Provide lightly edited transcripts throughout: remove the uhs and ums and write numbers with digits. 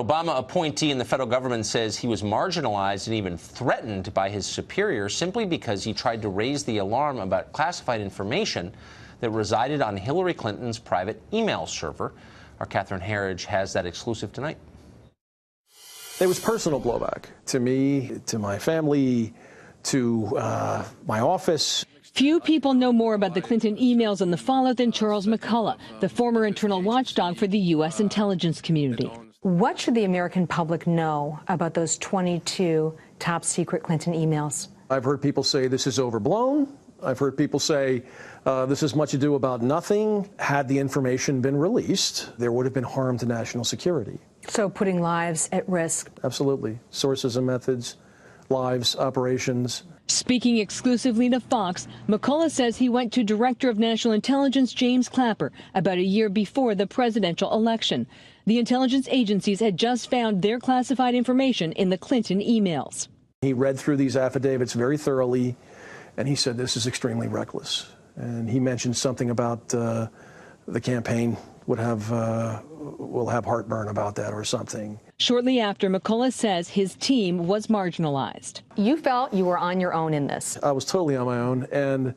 Obama appointee in the federal government says he was marginalized and even threatened by his superiors simply because he tried to raise the alarm about classified information that resided on Hillary Clinton's private email server. Our Catherine Herridge has that exclusive tonight. There was personal blowback to me, to my family, to my office. Few people know more about the Clinton emails and the fallout than Charles McCullough, the former internal watchdog for the U.S. intelligence community. What should the American public know about those 22 top-secret Clinton emails? I've heard people say this is overblown. I've heard people say this is much ado about nothing. Had the information been released, there would have been harm to national security. So putting lives at risk. Absolutely. Sources and methods, lives, operations. Speaking exclusively to Fox, McCullough says he went to Director of National Intelligence James Clapper about a year before the presidential election. The intelligence agencies had just found their classified information in the Clinton emails. He read through these affidavits very thoroughly, and he said this is extremely reckless. And he mentioned something about the campaign will have heartburn about that or something. Shortly after, McCullough says his team was marginalized. You felt you were on your own in this. I was totally on my own, and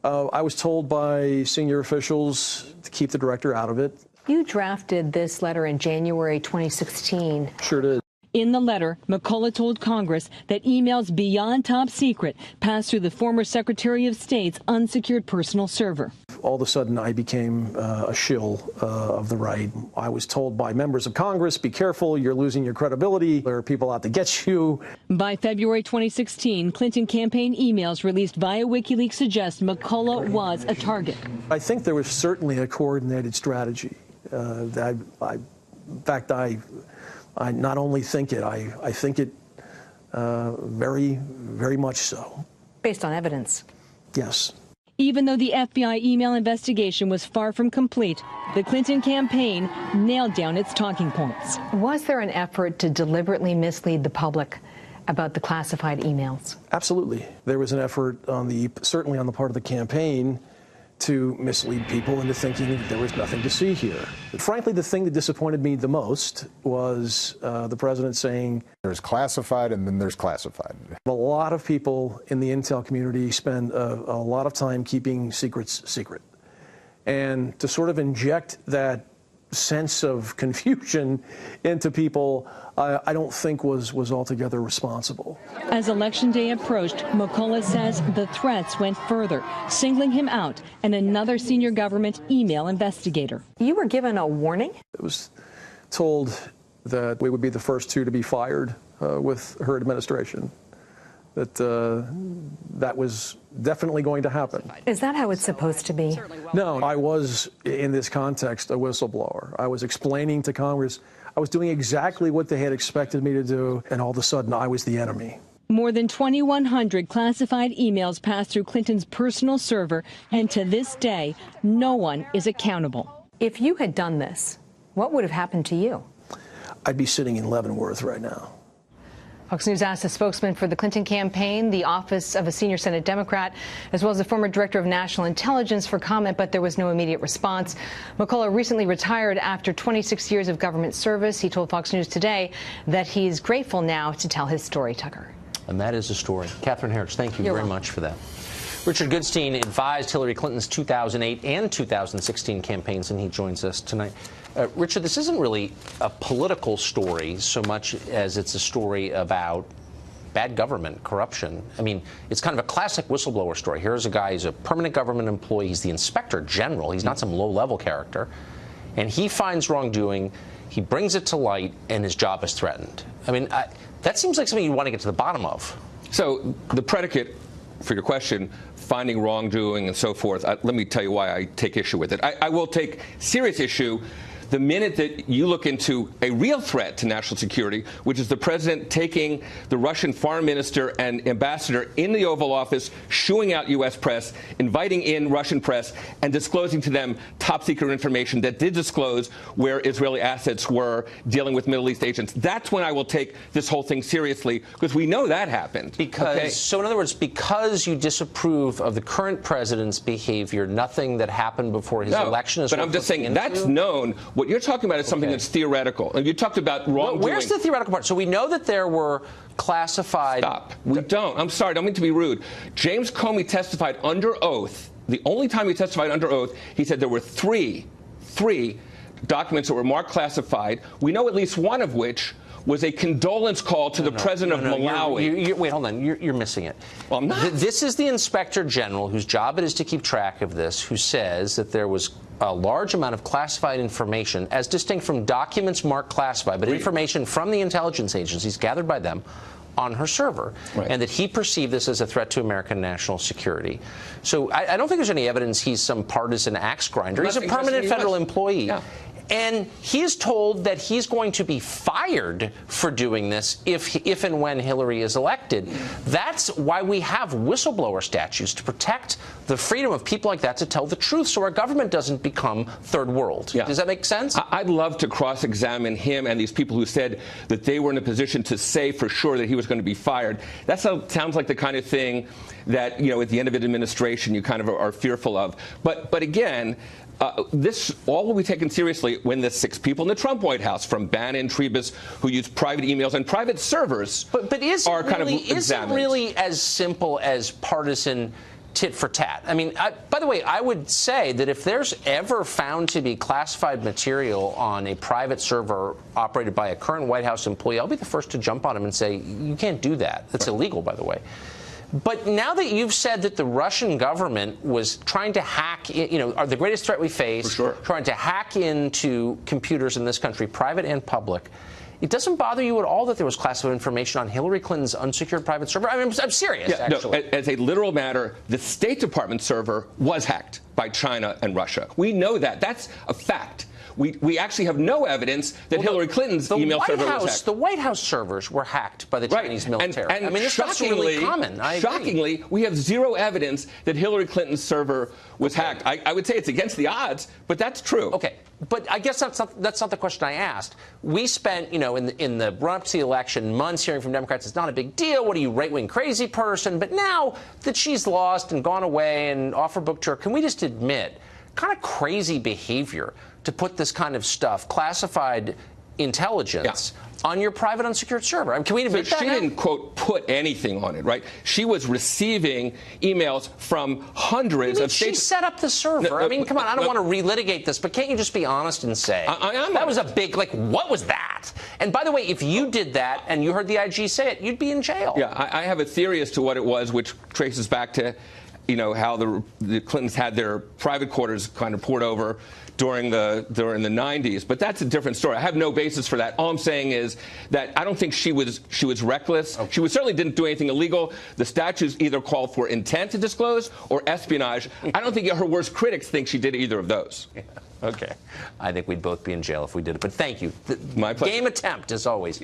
I was told by senior officials to keep the director out of it. You drafted this letter in January 2016. Sure did. In the letter, McCullough told Congress that emails beyond top secret passed through the former Secretary of State's unsecured personal server. All of a sudden, I became a shill of the right. I was told by members of Congress, be careful, you're losing your credibility. There are people out to get you. By February 2016, Clinton campaign emails released via WikiLeaks suggest McCullough was a target. I think there was certainly a coordinated strategy. In fact, I not only think it, I think it very, very much so. Based on evidence? Yes. Even though the FBI email investigation was far from complete, the Clinton campaign nailed down its talking points. Was there an effort to deliberately mislead the public about the classified emails? Absolutely. There was an effort certainly on the part of the campaign to mislead people into thinking that there was nothing to see here. Frankly, the thing that disappointed me the most was the president saying, there's classified and then there's classified. A lot of people in the intel community spend a lot of time keeping secrets secret. And to sort of inject that sense of confusion into people, I don't think was altogether responsible. As Election Day approached, McCullough says the threats went further, singling him out and another senior government email investigator. You were given a warning? I was told that we would be the first two to be fired with her administration, that was definitely going to happen. Is that how it's supposed to be? No, I was, in this context, a whistleblower. I was explaining to Congress, I was doing exactly what they had expected me to do, and all of a sudden I was the enemy. More than 2,100 classified emails passed through Clinton's personal server, and to this day, no one is accountable. If you had done this, what would have happened to you? I'd be sitting in Leavenworth right now. Fox News asked a spokesman for the Clinton campaign, the office of a senior Senate Democrat, as well as the former director of national intelligence for comment, but there was no immediate response. McCullough recently retired after 26 years of government service. He told Fox News today that he's grateful now to tell his story, Tucker. And that is the story. Catherine Herridge, thank you very much for that. Richard Goodstein advised Hillary Clinton's 2008 and 2016 campaigns, and he joins us tonight. Richard, this isn't really a political story so much as it's a story about bad government, corruption. I mean, it's kind of a classic whistleblower story. Here's a guy who's a permanent government employee. He's the Inspector General. He's not some low-level character. And he finds wrongdoing. He brings it to light, and his job is threatened. I mean, that seems like something you want to get to the bottom of. So the predicate for your question, finding wrongdoing and so forth, let me tell you why I take issue with it. I will take serious issue the minute that you look into a real threat to national security, which is the president taking the Russian foreign minister and ambassador in the Oval Office, shooing out U.S. press, inviting in Russian press, and disclosing to them top secret information that did disclose where Israeli assets were dealing with Middle East agents. That's when I will take this whole thing seriously, because we know that happened. So in other words, because you disapprove of the current president's behavior, nothing that happened before his election is but I'm just saying that's known. What you're talking about is something that's theoretical. And you talked about wrongdoing. Where's the theoretical part? So we know that there were classified... Stop. We don't. I'm sorry. I don't mean to be rude. James Comey testified under oath. The only time he testified under oath, he said there were three documents that were marked classified. We know at least one of which was a condolence call to the president of Malawi. Wait, hold on. You're missing it. Well, I'm not. This is the Inspector General, whose job it is to keep track of this, who says that there was a large amount of classified information, as distinct from documents marked classified, but information from the intelligence agencies gathered by them on her server, and that he perceived this as a threat to American national security. So I don't think there's any evidence he's some partisan axe grinder. He's a permanent federal employee. Yeah. And he is told that he's going to be fired for doing this if and when Hillary is elected. That's why we have whistleblower statutes, to protect the freedom of people like that to tell the truth so our government doesn't become third world. Yeah. Does that make sense? I'd love to cross-examine him and these people who said that they were in a position to say for sure that he was going to be fired. That sounds like the kind of thing that, you know, at the end of an administration you kind of are fearful of. But again, this all will be taken seriously when the 6 people in the Trump White House, from Bannon, Trebus, who use private emails and private servers, are kind of examined. Is it really as simple as partisan tit for tat? I mean, by the way, I would say that if there's ever found to be classified material on a private server operated by a current White House employee, I'll be the first to jump on him and say, you can't do that. That's illegal, by the way. But now that you've said that the Russian government was trying to hack, you know, are the greatest threat we face, trying to hack into computers in this country, private and public, it doesn't bother you at all that there was classified information on Hillary Clinton's unsecured private server? I mean, I'm serious, actually. No, as a literal matter, the State Department server was hacked by China and Russia. We know that. That's a fact. We actually have no evidence that Hillary Clinton's email server was hacked. The White House servers were hacked by the Chinese military. And I mean, this is really common. Shockingly, we have zero evidence that Hillary Clinton's server was hacked. I would say it's against the odds, but that's true. Okay, but I guess that's not the question I asked. We spent, you know, in the run-up to the election, months hearing from Democrats, it's not a big deal. What are you, right-wing crazy person? But now that she's lost and gone away and off her book tour, can we just admit kind of crazy behavior to put this kind of stuff, classified intelligence, on your private unsecured server? I mean, can we admit that? She didn't, quote, put anything on it, right? She was receiving emails from hundreds of states. She set up the server. I mean, come on, I don't want to relitigate this, but can't you just be honest and say, that was a big, like, what was that? And by the way, if you did that and you heard the IG say it, you'd be in jail. Yeah, I have a theory as to what it was, which traces back to, you know, how the Clintons had their private quarters kind of poured over during the 90s, but that's a different story. I have no basis for that. All I'm saying is that I don't think she was reckless. Okay. She certainly didn't do anything illegal. The statutes either call for intent to disclose or espionage. I don't think her worst critics think she did either of those. Yeah. Okay. I think we'd both be in jail if we did it. But thank you. My pleasure. Game attempt, as always.